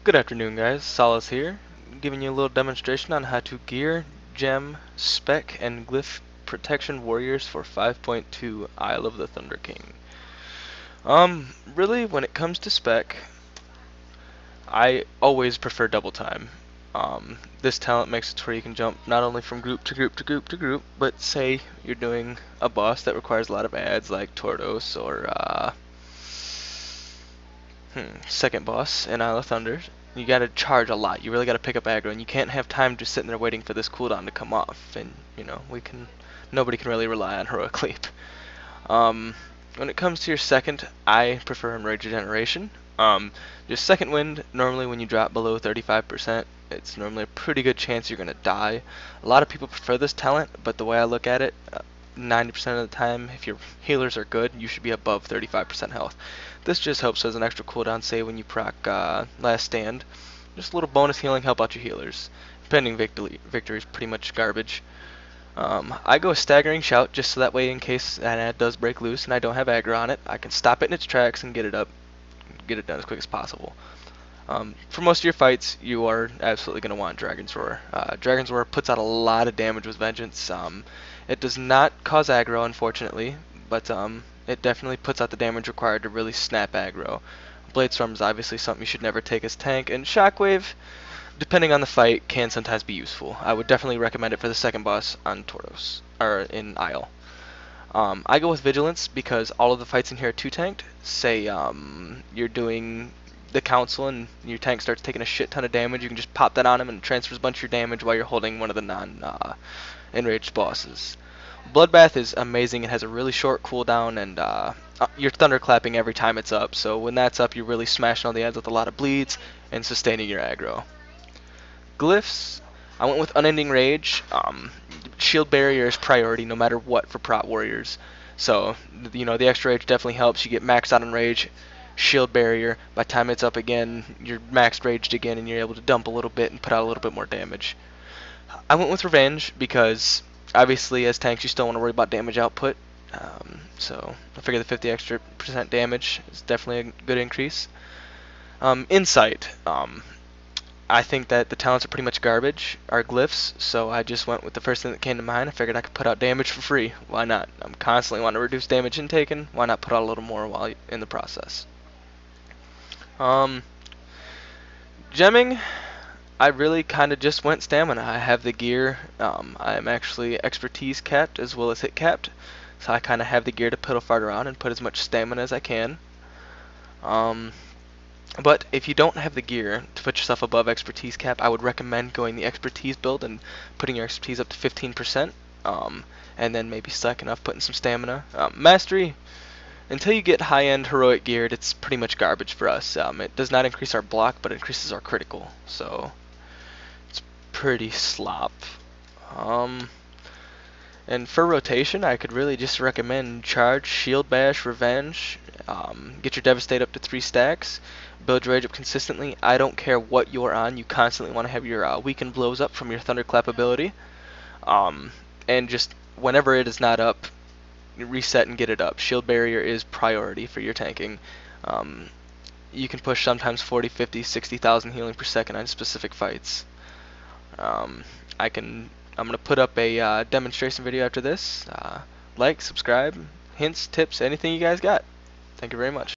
Good afternoon, guys. Solläce here, giving you a little demonstration on how to gear, gem, spec, and glyph protection warriors for 5.2 Isle of the Thunder King. Really, when it comes to spec, I always prefer double time. This talent makes it to where you can jump not only from group to group to group to group, but say you're doing a boss that requires a lot of adds like Tordos or second boss in Isle of Thunder. You gotta charge a lot. You really gotta pick up aggro, and you can't have time just sitting there waiting for this cooldown to come off. And you know, nobody can really rely on heroic leap. When it comes to your second, I prefer Enrage Regeneration. Your second wind, normally when you drop below 35%, it's normally a pretty good chance you're gonna die. A lot of people prefer this talent, but the way I look at it, 90% of the time, if your healers are good, you should be above 35% health. This just helps as an extra cooldown, say when you proc Last Stand. Just a little bonus healing, help out your healers. Pending victory is pretty much garbage. I go Staggering Shout just so that way in case an ad does break loose and I don't have aggro on it, I can stop it in its tracks and get it done as quick as possible. For most of your fights, you are absolutely going to want Dragon's Roar. Dragon's Roar puts out a lot of damage with Vengeance. It does not cause aggro, unfortunately, but it definitely puts out the damage required to really snap aggro. Blade Storm is obviously something you should never take as tank, and Shockwave, depending on the fight, can sometimes be useful. I would definitely recommend it for the second boss on Tordos, or in Isle. I go with Vigilance because all of the fights in here are two tanked. Say you're doing the Council and your tank starts taking a shit ton of damage, you can just pop that on him and it transfers a bunch of your damage while you're holding one of the non-enraged bosses. Bloodbath is amazing. It has a really short cooldown, and you're thunderclapping every time it's up. So when that's up, you're really smashing all the adds with a lot of bleeds and sustaining your aggro. Glyphs, I went with Unending Rage. Shield Barrier is priority no matter what for prot warriors. So you know the extra rage definitely helps. You get maxed out on rage. Shield Barrier. By the time it's up again, you're maxed raged again, and you're able to dump a little bit and put out a little bit more damage. I went with Revenge because obviously, as tanks, you still want to worry about damage output. So I figure the 50% extra damage is definitely a good increase. Insight. I think that the talents are pretty much garbage, are glyphs, so I just went with the first thing that came to mind. I figured I could put out damage for free. Why not? I'm constantly wanting to reduce damage intaken. Why not put out a little more while in the process? Gemming, I really kind of just went stamina. I have the gear. I'm actually expertise capped as well as hit capped, so I kind of have the gear to pedal fart around and put as much stamina as I can. But if you don't have the gear to put yourself above expertise cap, I would recommend going the expertise build and putting your expertise up to 15%, and then maybe stacking up putting some stamina. Mastery, until you get high-end heroic geared, it's pretty much garbage for us. It does not increase our block, but it increases our critical, so it's pretty slop. And for rotation, I could really just recommend Charge, Shield Bash, Revenge. Get your Devastate up to 3 stacks. Build your rage up consistently. I don't care what you're on. You constantly want to have your weakened blows up from your Thunderclap ability. And just whenever it is not up, reset and get it up. Shield Barrier is priority for your tanking. You can push sometimes 40, 50, 60,000 healing per second on specific fights. I'm going to put up a demonstration video after this. Like, subscribe, hints, tips, anything you guys got. Thank you very much.